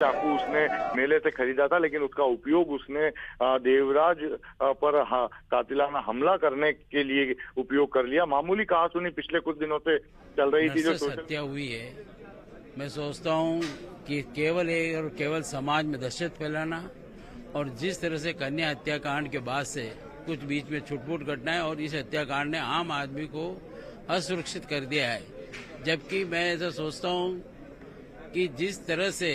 चाकू उसने मेले से खरीदा था, लेकिन उसका उपयोग उसने देवराज पर कातिलाना हमला करने के लिए उपयोग कर लिया। मामूली कहासुनी पिछले कुछ दिनों से चल रही थी जो हत्या हुई है। मैं सोचता हूँ कि केवल समाज में दहशत फैलाना और जिस तरह से कन्या हत्याकांड के बाद से कुछ बीच में छुटपुट घटनाएं और इस हत्याकांड ने आम आदमी को असुरक्षित कर दिया है। जबकि मैं ऐसा सोचता हूँ कि जिस तरह से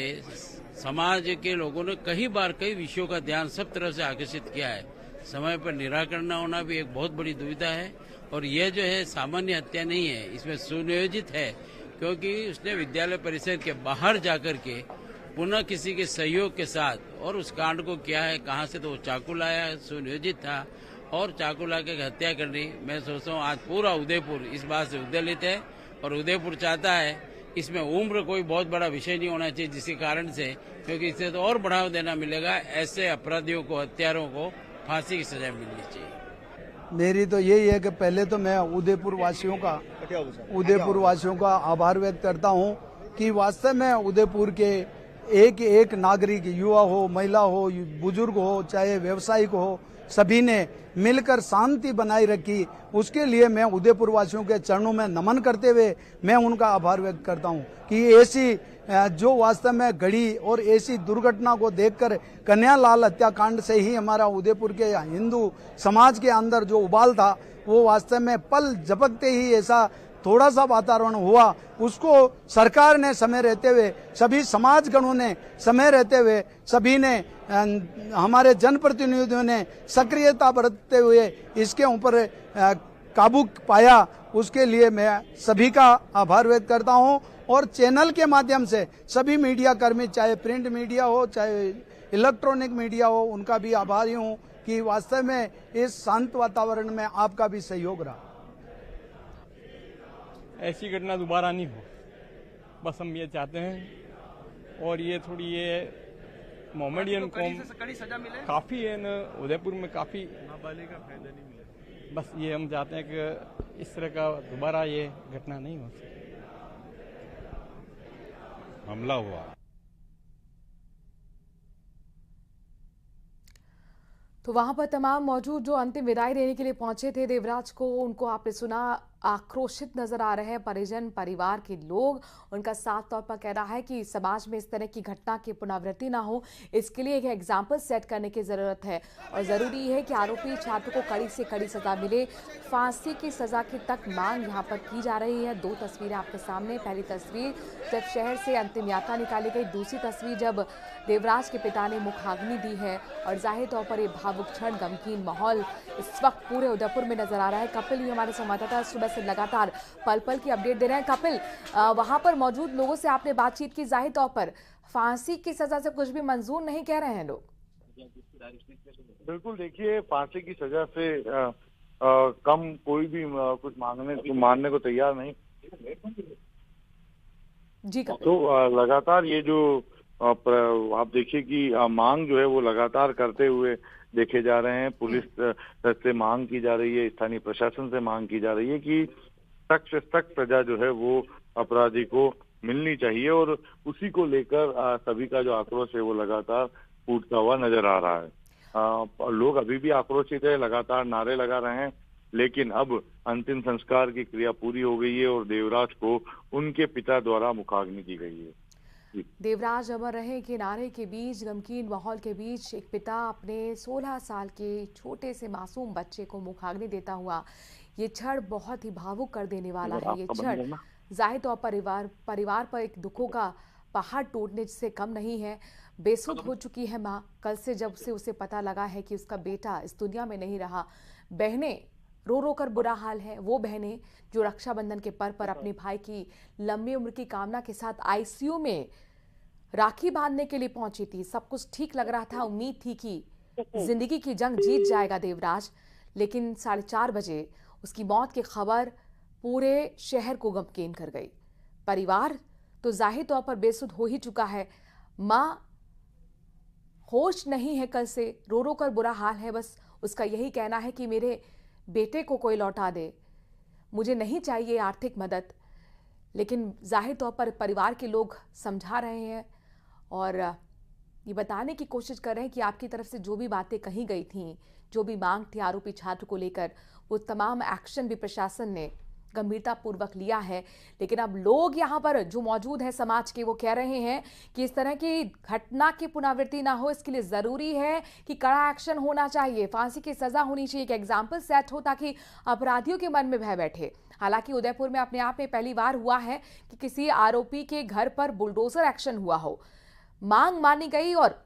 समाज के लोगों ने कई विषयों का ध्यान सब तरफ से आकर्षित किया है, समय पर निराकरण न होना भी एक बहुत बड़ी दुविधा है। और यह जो है सामान्य हत्या नहीं है, इसमें सुनियोजित है, क्योंकि उसने विद्यालय परिसर के बाहर जाकर के पुनः किसी के सहयोग के साथ और उस कांड को किया है। कहां से तो वो चाकू लाया, सुनियोजित था और चाकू ला के हत्या करनी। मैं सोचता हूँ आज पूरा उदयपुर इस बात से उद्वेलित है और उदयपुर चाहता है इसमें उम्र कोई बहुत बड़ा विषय नहीं होना चाहिए, जिसके कारण से, क्योंकि इससे तो और बढ़ावा देना मिलेगा। ऐसे अपराधियों को, हत्यारों को फांसी की सजा मिलनी चाहिए। मेरी तो यही है कि पहले तो मैं उदयपुर वासियों का आभार व्यक्त करता हूं कि वास्तव में उदयपुर के एक एक नागरिक, युवा हो, महिला हो, बुजुर्ग हो, चाहे व्यवसायिक हो, सभी ने मिलकर शांति बनाई रखी। उसके लिए मैं उदयपुर वासियों के चरणों में नमन करते हुए मैं उनका आभार व्यक्त करता हूं कि ऐसी जो वास्तव में घड़ी और ऐसी दुर्घटना को देखकर कन्हैयालाल हत्याकांड से ही हमारा उदयपुर के हिंदू समाज के अंदर जो उबाल था वो वास्तव में पल झपकते ही ऐसा थोड़ा सा वातावरण हुआ, उसको सरकार ने समय रहते हुए, सभी समाजगणों ने समय रहते हुए, सभी ने, हमारे जनप्रतिनिधियों ने सक्रियता बरतते हुए इसके ऊपर काबू पाया। उसके लिए मैं सभी का आभार व्यक्त करता हूं और चैनल के माध्यम से सभी मीडिया कर्मी, चाहे प्रिंट मीडिया हो चाहे इलेक्ट्रॉनिक मीडिया हो, उनका भी आभारी हूं कि वास्तव में इस शांत वातावरण में आपका भी सहयोग रहा। ऐसी घटना दोबारा नहीं हो, बस हम ये चाहते हैं। और ये थोड़ी ये मोमेडियन कौम काफ़ी है न, उदयपुर में काफ़ी नाबालिग का फायदा नहीं मिला। बस ये हम चाहते हैं कि इस तरह का दोबारा ये घटना नहीं हो सके। हमला हुआ तो वहां पर तमाम मौजूद जो अंतिम विदाई देने के लिए पहुंचे थे देवराज को, उनको आपने सुना, आक्रोशित नजर आ रहे हैं परिजन, परिवार के लोग। उनका साफ तौर पर कह रहा है कि समाज में इस तरह की घटना की पुनरावृत्ति ना हो, इसके लिए एक एग्जाम्पल सेट करने की जरूरत है और जरूरी है कि आरोपी छात्र को कड़ी से कड़ी सजा मिले। फांसी की सजा की तक मांग यहाँ पर की जा रही है। दो तस्वीरें आपके सामने, पहली तस्वीर जब शहर से अंतिम यात्रा निकाली गई, दूसरी तस्वीर जब देवराज के पिता ने मुखाग्नि दी है और जाहिर तौर पर ये भावुक क्षण, गमगीन माहौल इस वक्त पूरे उदयपुर में नजर आ रहा है। कपिल भी हमारे संवाददाता सुबह से लगातार पल पल की अपडेट दे रहे हैं। कपिल, वहां पर मौजूद लोगों से आपने बातचीत की, जाहिर तौर पर फांसी की सजा से कुछ भी मंजूर नहीं कह रहे हैं लोग। बिल्कुल, देखिए, फांसी की सजा से कम कोई भी कुछ मानने को तैयार नहीं जी। तो लगातार ये जो आप देखिए कि मांग जो है वो लगातार करते हुए देखे जा रहे हैं। पुलिस से मांग की जा रही है, स्थानीय प्रशासन से मांग की जा रही है कि सख्त से सख्त सजा जो है वो अपराधी को मिलनी चाहिए और उसी को लेकर सभी का जो आक्रोश है वो लगातार फूटता हुआ नजर आ रहा है। लोग अभी भी आक्रोशित है, लगातार नारे लगा रहे हैं, लेकिन अब अंतिम संस्कार की क्रिया पूरी हो गई है और देवराज को उनके पिता द्वारा मुखाग्नि की गई है। देवराज अमर रहे के नारे के बीच, गमगीन माहौल के बीच एक पिता अपने 16 साल के छोटे से मासूम बच्चे को मुखाग्नि देता हुआ, ये क्षण बहुत ही भावुक कर देने वाला है। ये क्षण जाहिर तौर पर परिवार पर एक दुखों का पहाड़ टूटने से कम नहीं है। बेसुध हो चुकी है माँ, कल से जब से उसे पता लगा है कि उसका बेटा इस दुनिया में नहीं रहा। बहनें रो रो कर बुरा हाल है, वो बहनें जो रक्षाबंधन के पर्व पर अपने भाई की लंबी उम्र की कामना के साथ आईसीयू में राखी बांधने के लिए पहुंची थी। सब कुछ ठीक लग रहा था, उम्मीद थी कि जिंदगी की जंग जीत जाएगा देवराज, लेकिन 4:30 बजे उसकी मौत की खबर पूरे शहर को गमगीन कर गई। परिवार तो जाहिर तौर पर बेसुध हो ही चुका है। माँ होश नहीं है, कल से रो रो कर बुरा हाल है। बस उसका यही कहना है कि मेरे बेटे को कोई लौटा दे, मुझे नहीं चाहिए आर्थिक मदद। लेकिन जाहिर तौर पर परिवार के लोग समझा रहे हैं और ये बताने की कोशिश कर रहे हैं कि आपकी तरफ से जो भी बातें कही गई थी, जो भी मांग थी आरोपी छात्र को लेकर, वो तमाम एक्शन भी प्रशासन ने गंभीरता पूर्वक लिया है। लेकिन अब लोग यहाँ पर जो मौजूद है समाज के, वो कह रहे हैं कि इस तरह की घटना की पुनरावृत्ति ना हो, इसके लिए जरूरी है कि कड़ा एक्शन होना चाहिए, फांसी की सजा होनी चाहिए, एक एग्जाम्पल सेट हो ताकि अपराधियों के मन में भय बैठे। हालांकि उदयपुर में अपने आप में पहली बार हुआ है कि किसी आरोपी के घर पर बुलडोजर एक्शन हुआ हो। मांग मानी गई और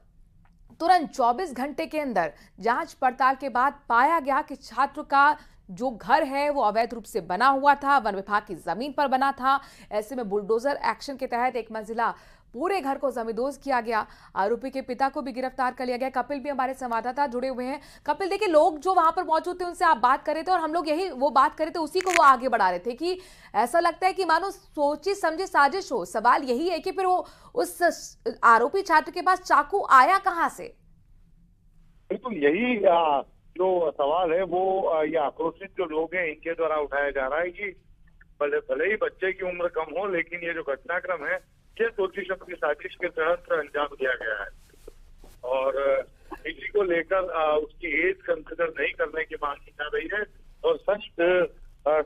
तुरंत 24 घंटे के अंदर जांच पड़ताल के बाद पाया गया कि छात्र का जो घर है वो अवैध रूप से बना हुआ था, वन विभाग की जमीन पर बना था। ऐसे में बुलडोजर एक्शन के तहत एक मंजिला पूरे घर को जमींदोज किया गया। आरोपी के पिता को भी गिरफ्तार कर लिया गया। कपिल भी हमारे संवाददाता जुड़े हुए हैं। कपिल, देखिए, लोग जो वहां पर मौजूद थे उनसे आप बात कर रहे थे और हम लोग यही वो बात कर रहे थे, उसी को वो आगे बढ़ा रहे थे कि ऐसा लगता है कि मानो सोची समझी साजिश हो। सवाल यही है कि फिर वो उस आरोपी छात्र के पास चाकू आया कहां से? बिल्कुल यही जो सवाल है वो ये आक्रोशित जो लोग हैं इनके द्वारा उठाया जा रहा है कि भले ही बच्चे की उम्र कम हो, लेकिन ये जो घटनाक्रम है ये सोची समझी साजिश के तहत अंजाम दिया गया है और इसी को लेकर उसकी एज कंसिडर नहीं करने की मांग की जा रही है और सख्त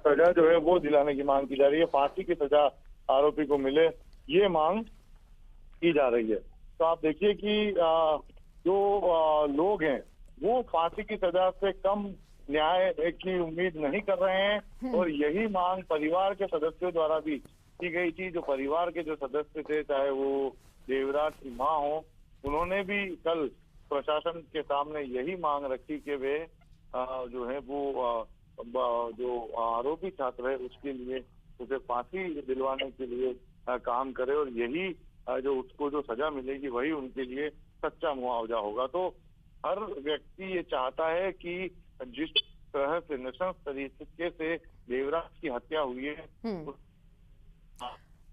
सजा जो है वो दिलाने की मांग की जा रही है। फांसी की सजा आरोपी को मिले, ये मांग की जा रही है। तो आप देखिए कि जो लोग हैं वो फांसी की सजा से कम न्याय की उम्मीद नहीं कर रहे हैं और यही मांग परिवार के सदस्यों द्वारा भी की गई थी। जो परिवार के जो सदस्य थे, चाहे वो देवराज की मां हो, उन्होंने भी कल प्रशासन के सामने यही मांग रखी कि वे जो है वो जो आरोपी छात्र है उसके लिए उसे फांसी दिलवाने के लिए काम करे और यही जो उसको जो सजा मिलेगी वही उनके लिए सच्चा मुआवजा होगा। तो हर व्यक्ति ये चाहता है कि जिस तरह से नृशंस तरीके से देवराज की हत्या हुई है।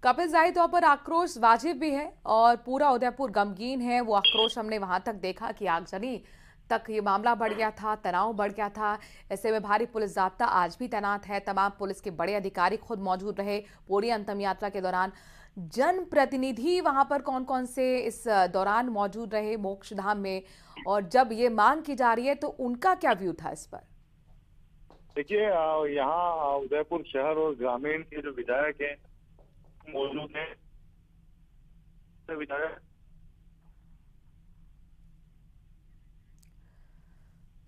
कपिल, जाहिर तौर पर आक्रोश वाजिब भी है और पूरा उदयपुर गमगीन है। वो आक्रोश हमने वहां तक देखा कि आगजनी तक ये मामला बढ़ गया था, तनाव बढ़ गया था। ऐसे में भारी पुलिस जाब्ता आज भी तैनात है। तमाम पुलिस के बड़े अधिकारी खुद मौजूद रहे पूरी अंतिम यात्रा के दौरान। जनप्रतिनिधि वहां पर कौन कौन से इस दौरान मौजूद रहे मोक्षधाम में, और जब ये मांग की जा रही है तो उनका क्या व्यू था इस पर? देखिए, यहाँ उदयपुर शहर और ग्रामीण के जो विधायक हैं मौजूद हैं। विधायक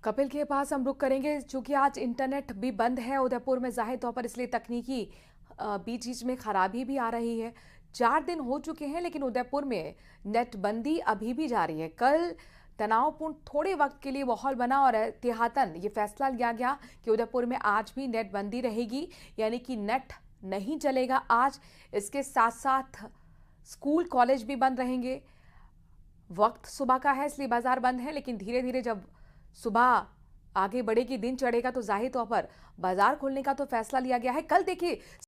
कपिल के पास हम रुक करेंगे, चूंकि आज इंटरनेट भी बंद है उदयपुर में जाहिर तौर पर, इसलिए तकनीकी बीच बीच में खराबी भी आ रही है। 4 दिन हो चुके हैं लेकिन उदयपुर में नेट बंदी अभी भी जारी है। कल तनावपूर्ण थोड़े वक्त के लिए माहौल बना और एहतियातन ये फैसला लिया गया कि उदयपुर में आज भी नेट बंदी रहेगी, यानी कि नेट नहीं चलेगा आज। इसके साथ साथ स्कूल कॉलेज भी बंद रहेंगे। वक्त सुबह का है इसलिए बाजार बंद है, लेकिन धीरे धीरे जब सुबह आगे बढ़ेगी, दिन चढ़ेगा, तो जाहिर तौर पर बाजार खोलने का तो फैसला लिया गया है। कल देखिए